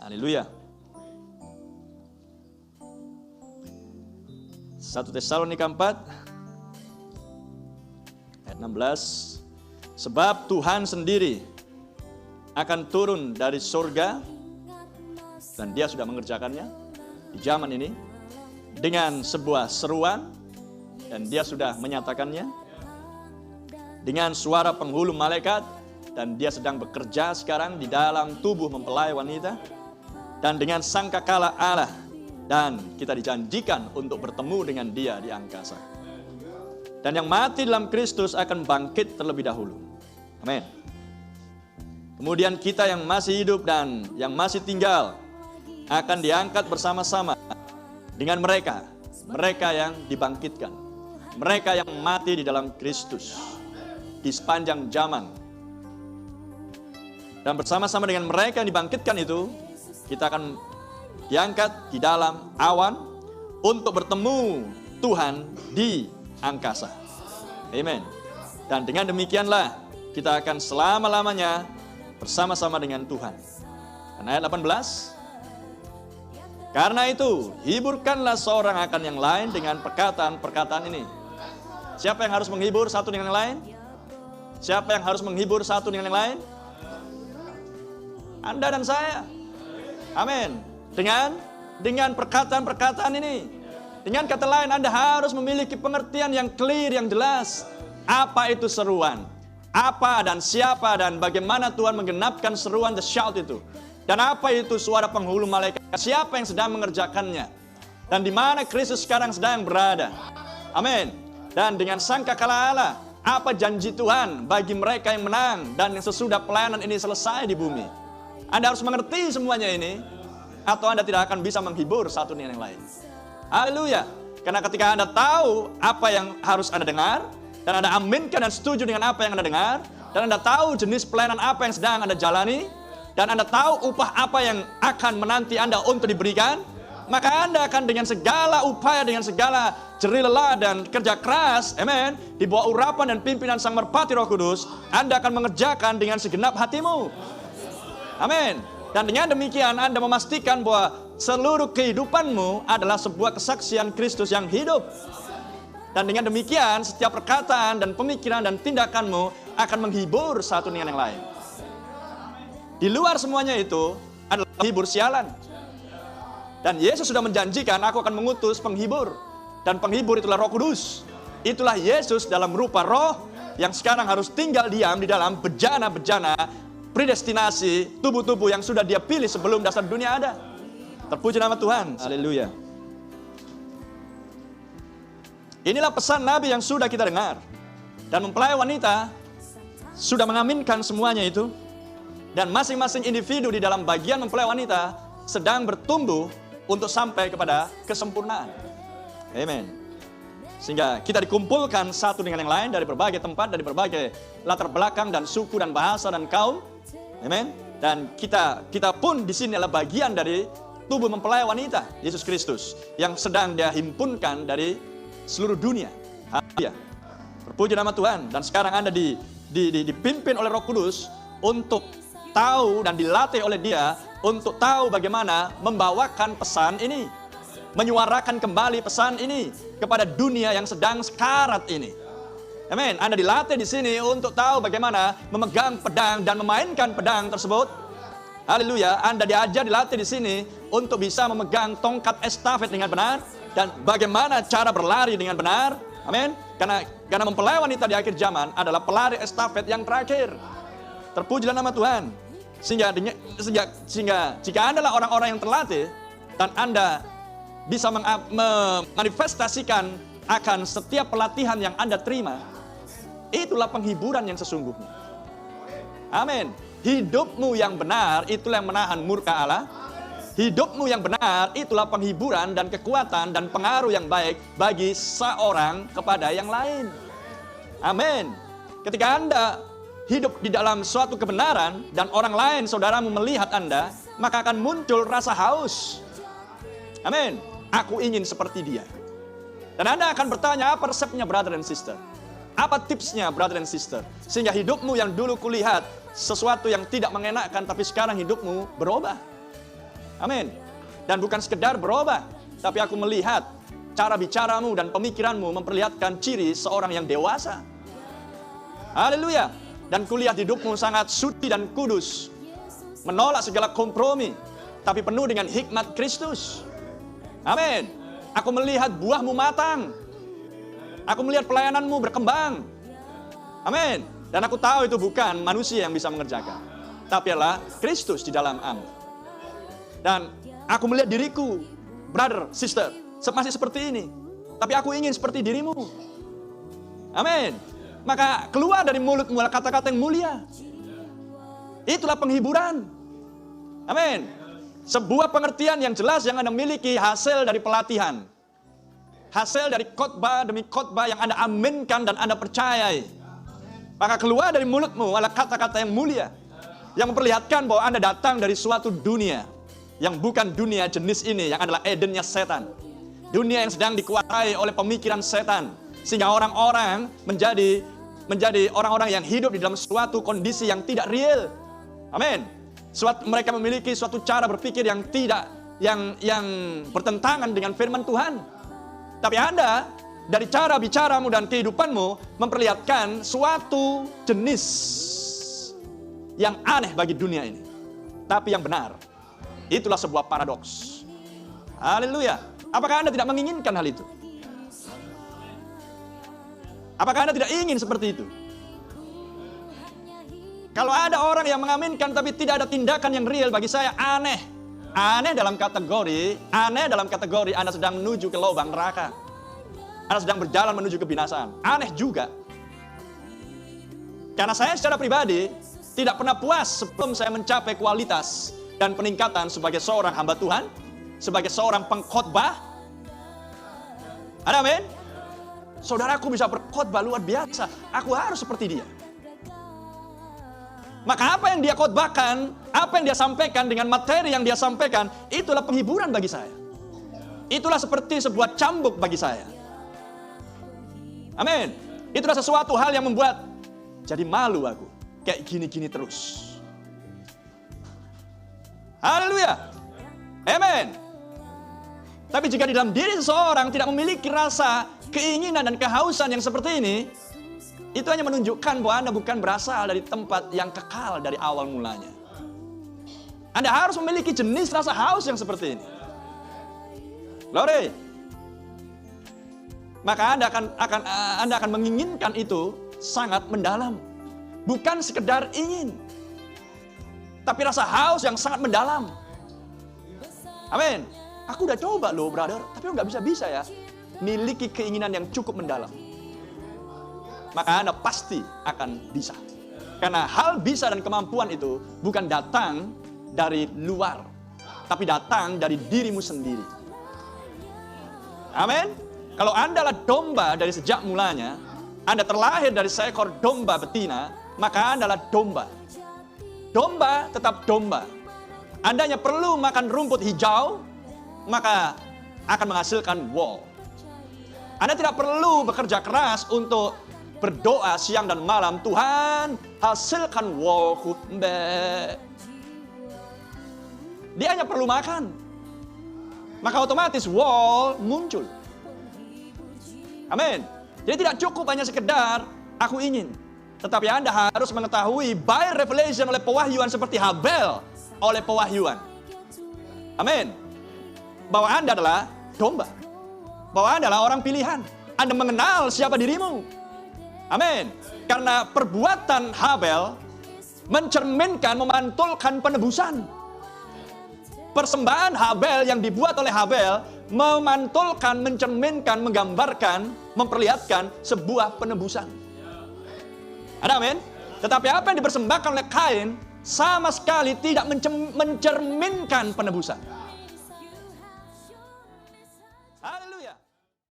Haleluya. 1 Tesalonika 4 ayat 16. Sebab Tuhan sendiri akan turun dari surga, dan dia sudah mengerjakannya di zaman ini dengan sebuah seruan, dan dia sudah menyatakannya dengan suara penghulu malaikat, dan dia sedang bekerja sekarang di dalam tubuh mempelai wanita, dan dengan sangkakala Allah, dan kita dijanjikan untuk bertemu dengan dia di angkasa. Dan yang mati dalam Kristus akan bangkit terlebih dahulu. Amin. Kemudian kita yang masih hidup dan yang masih tinggal akan diangkat bersama-sama dengan mereka yang dibangkitkan, mereka yang mati di dalam Kristus di sepanjang zaman. Dan bersama-sama dengan mereka yang dibangkitkan itu, kita akan diangkat di dalam awan untuk bertemu Tuhan di angkasa. Amin. Dan dengan demikianlah kita akan selama-lamanya bersama-sama dengan Tuhan. Dan ayat 18. Karena itu, hiburkanlah seorang akan yang lain dengan perkataan-perkataan ini. Siapa yang harus menghibur satu dengan yang lain? Siapa yang harus menghibur satu dengan yang lain? Anda dan saya. Amin. Dengan perkataan-perkataan ini. Dengan kata lain, Anda harus memiliki pengertian yang clear, yang jelas. Apa itu seruan? Apa dan siapa dan bagaimana Tuhan menggenapkan seruan the shout itu? Dan apa itu suara penghulu malaikat? Siapa yang sedang mengerjakannya? Dan di mana Kristus sekarang sedang berada? Amin. Dan dengan sangkakala Allah, apa janji Tuhan bagi mereka yang menang dan yang sesudah pelayanan ini selesai di bumi? Anda harus mengerti semuanya ini, atau Anda tidak akan bisa menghibur satu dengan yang lain. Haleluya. Karena ketika Anda tahu apa yang harus Anda dengar, dan Anda aminkan dan setuju dengan apa yang Anda dengar, dan Anda tahu jenis pelayanan apa yang sedang Anda jalani, dan Anda tahu upah apa yang akan menanti Anda untuk diberikan, maka Anda akan dengan segala upaya, dengan segala jerih lelah dan kerja keras, amen, di bawah urapan dan pimpinan Sang Merpati Roh Kudus, Anda akan mengerjakan dengan segenap hatimu. Amin. Dan dengan demikian Anda memastikan bahwa seluruh kehidupanmu adalah sebuah kesaksian Kristus yang hidup. Dan dengan demikian setiap perkataan dan pemikiran dan tindakanmu akan menghibur satu dengan yang lain. Di luar semuanya itu adalah penghibur sialan. Dan Yesus sudah menjanjikan, aku akan mengutus penghibur. Dan penghibur itulah Roh Kudus. Itulah Yesus dalam rupa roh yang sekarang harus tinggal diam di dalam bejana-bejana predestinasi tubuh-tubuh yang sudah Dia pilih sebelum dasar dunia ada. Terpuji nama Tuhan. Haleluya. Inilah pesan Nabi yang sudah kita dengar. Dan mempelai wanita sudah mengaminkan semuanya itu. Dan masing-masing individu di dalam bagian mempelai wanita sedang bertumbuh untuk sampai kepada kesempurnaan. Amen. Sehingga kita dikumpulkan satu dengan yang lain dari berbagai tempat, dari berbagai latar belakang dan suku dan bahasa dan kaum. Amen. Dan kita pun di sini adalah bagian dari tubuh mempelai wanita Yesus Kristus yang sedang Dia himpunkan dari seluruh dunia. Haleluya. Terpuji nama Tuhan. Dan sekarang Anda dipimpin oleh Roh Kudus untuk tahu dan dilatih oleh Dia untuk tahu bagaimana membawakan pesan ini, menyuarakan kembali pesan ini kepada dunia yang sedang sekarat ini. Amin. Anda dilatih di sini untuk tahu bagaimana memegang pedang dan memainkan pedang tersebut. Haleluya. Anda dilatih di sini untuk bisa memegang tongkat estafet dengan benar dan bagaimana cara berlari dengan benar. Amin. Karena mempelai wanita di akhir zaman adalah pelari estafet yang terakhir. Terpujilah nama Tuhan. Sehingga jika Anda adalah orang-orang yang terlatih dan Anda bisa memanifestasikan akan setiap pelatihan yang Anda terima, itulah penghiburan yang sesungguhnya. Amin. Hidupmu yang benar itulah yang menahan murka Allah. Hidupmu yang benar itulah penghiburan dan kekuatan dan pengaruh yang baik bagi seorang kepada yang lain. Amin. Ketika Anda hidup di dalam suatu kebenaran dan orang lain, saudaramu melihat Anda, maka akan muncul rasa haus. Amin. Aku ingin seperti dia. Dan Anda akan bertanya, apa resepnya brother and sister? Apa tipsnya brother and sister? Sehingga hidupmu yang dulu kulihat sesuatu yang tidak mengenakan, tapi sekarang hidupmu berubah. Amin. Dan bukan sekedar berubah, tapi aku melihat cara bicaramu dan pemikiranmu memperlihatkan ciri seorang yang dewasa. Haleluya. Dan kulihat hidupmu sangat suci dan kudus, menolak segala kompromi, tapi penuh dengan hikmat Kristus. Amin. Aku melihat buahmu matang. Aku melihat pelayananmu berkembang. Amin. Dan aku tahu itu bukan manusia yang bisa mengerjakan, tapi adalah Kristus di dalam kamu. Dan aku melihat diriku, brother, sister, masih seperti ini. Tapi aku ingin seperti dirimu. Amin. Maka keluar dari mulutmu kata-kata yang mulia. Itulah penghiburan. Amin. Sebuah pengertian yang jelas yang Anda miliki hasil dari pelatihan. Hasil dari khotbah demi khotbah yang Anda aminkan dan Anda percayai. Maka keluar dari mulutmu adalah kata-kata yang mulia, yang memperlihatkan bahwa Anda datang dari suatu dunia yang bukan dunia jenis ini, yang adalah Edennya setan. Dunia yang sedang dikuasai oleh pemikiran setan, sehingga orang-orang menjadi orang-orang yang hidup di dalam suatu kondisi yang tidak real. Amin. Mereka memiliki suatu cara berpikir yang tidak, yang bertentangan dengan firman Tuhan. Tapi Anda, dari cara bicaramu dan kehidupanmu, memperlihatkan suatu jenis yang aneh bagi dunia ini, tapi yang benar. Itulah sebuah paradoks. Haleluya. Apakah Anda tidak menginginkan hal itu? Apakah Anda tidak ingin seperti itu? Kalau ada orang yang mengaminkan tapi tidak ada tindakan yang real, bagi saya aneh. Aneh dalam kategori Anda sedang menuju ke lubang neraka. Anda sedang berjalan menuju kebinasaan. Aneh juga. Karena saya secara pribadi tidak pernah puas sebelum saya mencapai kualitas dan peningkatan sebagai seorang hamba Tuhan, sebagai seorang pengkhotbah. Amin. Saudaraku bisa berkhotbah luar biasa. Aku harus seperti dia. Maka apa yang dia khotbahkan, apa yang dia sampaikan dengan materi yang dia sampaikan, itulah penghiburan bagi saya. Itulah seperti sebuah cambuk bagi saya. Amin. Itulah sesuatu hal yang membuat jadi malu aku. Kayak gini-gini terus. Haleluya. Amin. Tapi jika di dalam diri seseorang tidak memiliki rasa keinginan dan kehausan yang seperti ini, itu hanya menunjukkan bahwa Anda bukan berasal dari tempat yang kekal dari awal mulanya. Anda harus memiliki jenis rasa haus yang seperti ini. Glory. Maka Anda akan menginginkan itu sangat mendalam. Bukan sekedar ingin, tapi rasa haus yang sangat mendalam. Amin. Aku udah coba loh, brother, tapi nggak bisa-bisa ya. Miliki keinginan yang cukup mendalam. Maka Anda pasti akan bisa. Karena hal bisa dan kemampuan itu bukan datang dari luar, tapi datang dari dirimu sendiri. Amin. Kalau Anda adalah domba dari sejak mulanya, Anda terlahir dari seekor domba betina, maka Anda adalah domba. Domba tetap domba. Anda hanya perlu makan rumput hijau, maka akan menghasilkan wool. Anda tidak perlu bekerja keras untuk berdoa siang dan malam, Tuhan hasilkan woolku. Dia hanya perlu makan, maka otomatis wool muncul. Amin. Jadi tidak cukup hanya sekedar aku ingin, tetapi Anda harus mengetahui by revelation oleh pewahyuan seperti Habel oleh pewahyuan. Amin. Bahwa Anda adalah domba, bahwa Anda adalah orang pilihan. Anda mengenal siapa dirimu. Amin. Karena perbuatan Habel mencerminkan, memantulkan penebusan. Persembahan Habel yang dibuat oleh Habel memantulkan, mencerminkan, menggambarkan, memperlihatkan sebuah penebusan. Ada amin? Tetapi apa yang dipersembahkan oleh Kain sama sekali tidak mencerminkan penebusan.